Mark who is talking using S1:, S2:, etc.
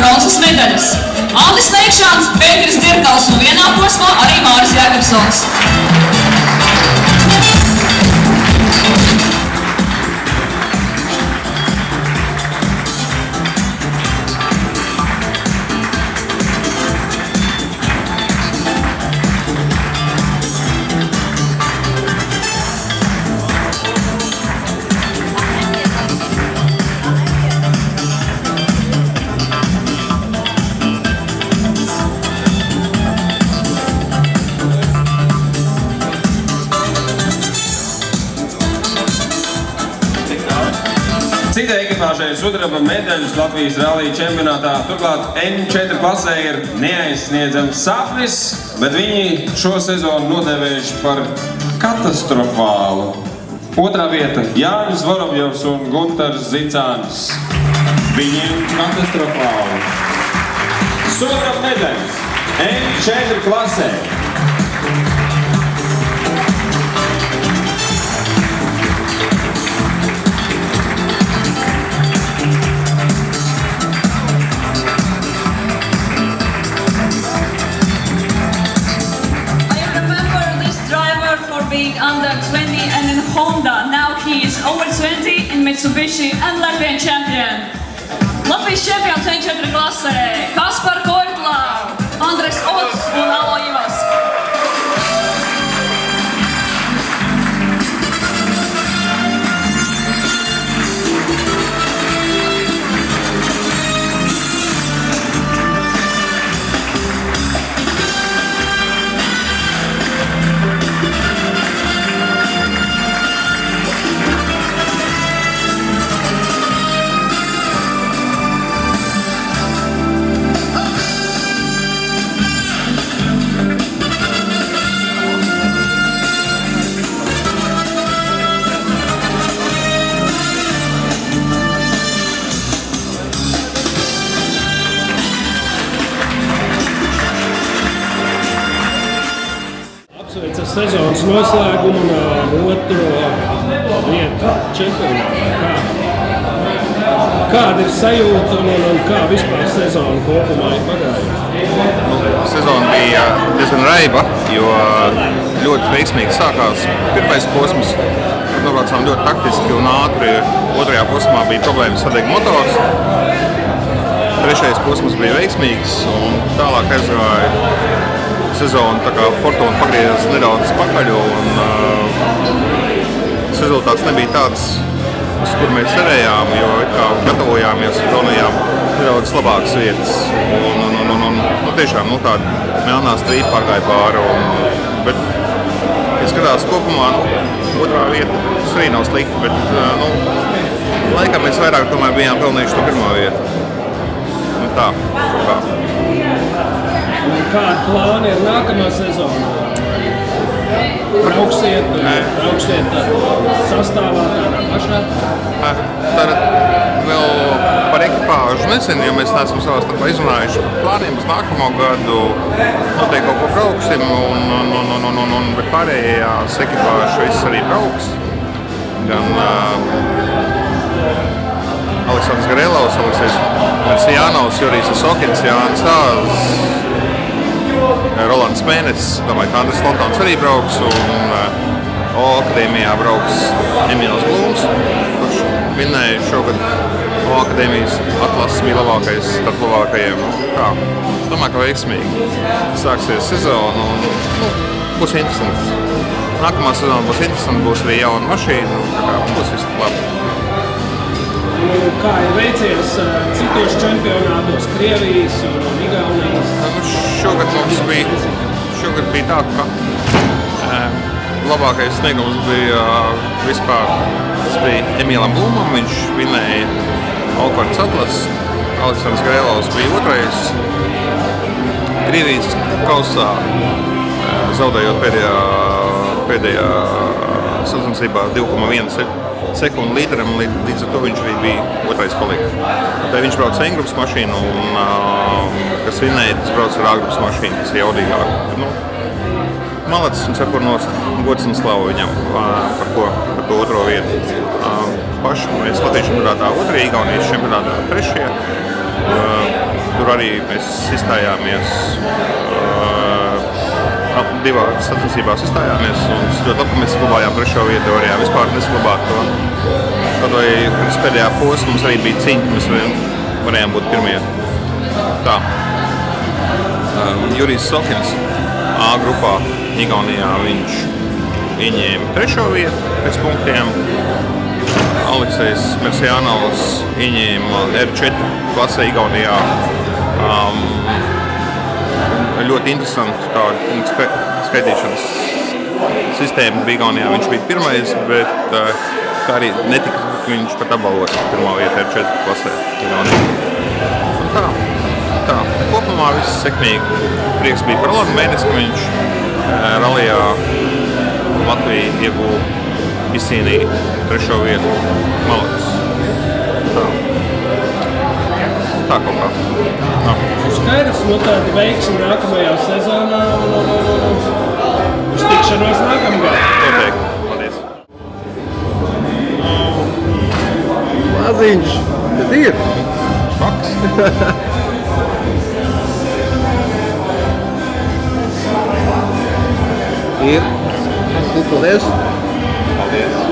S1: bronzas medaļas. Aldis Neikšāns, Pēteris Dzirkals un vienā posmā arī Māris Jākapsons.
S2: Cita ekipāžai sudraba medaļas Latvijas rallija čempionātā. Turklāt N4 klasē ir neaizsniedzams sapnis, bet viņi šo sezonu nodēvējuši par katastrofālu. Otrā vieta Jānis Vorobjovs un Guntars Zicānis. Viņiem katastrofāli. Sudraba medaļas N4 klasē.
S1: Being under 20 and in Honda. Now he is over 20 in Mitsubishi and Latvian champion. Latvijas čempions N4 klasē Kaspar Koitla, Andres Ots un Alo Ivas.
S3: Sezonas noslēgumu un otro vietu čempionātā. Kāda ir sajūta un kā vispār sezona kopumā ir pagājusi?
S4: Sezona bija diezgan raiba, jo ļoti veiksmīgi sākās pirmais posms. Nobraucām ļoti taktiski un ātri. Otrajā posmā bija problēmas sadeg motors. Trešais posms bija veiksmīgs un tālāk aizgāja sezonu, tā kā Fortuna pagriezās nedaudz pakaļ un rezultāts nebija tāds, uz kur mēs cerējām, jo gatavojāmies un pelnījām nedaudz labākas vietas. Tiešām tāda melnā strīpa pārgāja pāri. Bet, ja skatās kopumā, otrā vieta arī nav slikta, bet laikam mēs vairāk tomēr bijām pelnījuši to pirmā vietu. Tā.
S3: Kāda plāna ir nākamā sezona? Brauksiet sastāvā tādā pašā?
S4: Tad vēl par ekipāžu nezinu, jo mēs neesam savā starpā izrunājuši par plāniem uz nākamo gadu. Noteikti kaut ko brauksim, bet pārējās ekipāžas viss arī brauks. Gan Aleksandrs Garelovs, Aleksejs Jānovs, Jurijs Asokins, Jānis Āzs, Rolands Mēnesis, domāju, ka Andris Lontons arī brauks, un O akadēmijā brauks Emīls Blūms, kurš vinnēja šogad O akadēmijas atlases bija labākais starp labākajiem. Es domāju, ka veiksmīgi sāksies sezona un būs interesants. Nākamā sezona būs interesanta, būs arī jauna mašīna, būs viss labi.
S3: Kā ir veicies citos čempionātos, Krievijas un Igaunijas?
S4: Šogad bija tā, ka labākais sniegums bija vispār. Tas bija Emīlam Blūmam, viņš vinnēja Alkvarts atlases. Aleksandrs Garelovs bija otrais. Krievijas kausā zaudējot pēdējā sacensībā 2,1 sekundi līderam, līdz ar to viņš arī bija otrais palika. Tā viņš brauc A-grupas mašīnu, un kas vinnēja, tas brauc ar A-grupas mašīnu, kas ir jaudīgāk. Malacis un cepur nost, gods un slavu viņam par to otro vietu. Paši mēs Latvijas čempionātā otrie, Igaunijas čempionātā trešie. tur arī mēs izstājāmies, divās sacensībās izstājāmies, un es ļoti labi, ka mēs saglabājām 3. vietu teorijā, vispār nesaglabāt to. Kaut vai pēdējā posmā mums arī bija cīņa, ka mēs varējām būt pirmie. Tā. Jurijs Sokins A grupā Igaunijā viņš ieņēma 3. vietu pēc punktiem. Aleksejs Mersjanovs ieņēma R4 klasē Igaunijā. Ļoti interesanti tāda skaitīšanas sistēma bija Igaunijā. Viņš bija pirmais, bet kā arī netika viņš pat apbalvots 1. vietu R4 klasē Igaunijā. Un tā. Kopumā viss sekmīgi. Prieks bija par Rolandu Mēnesi, ka viņš ralijā Latviju ieguva izcīnīja 3. vietu. Malacis. Tā kaut kā.
S3: Skaidrs, tāda veiksim nākamajā sezonā un uz tikšanos nākamgad.
S4: Noteikti. Paldies.
S5: Maziņš, bet ir.
S4: Faks.
S5: Ir. Paldies.
S4: Paldies.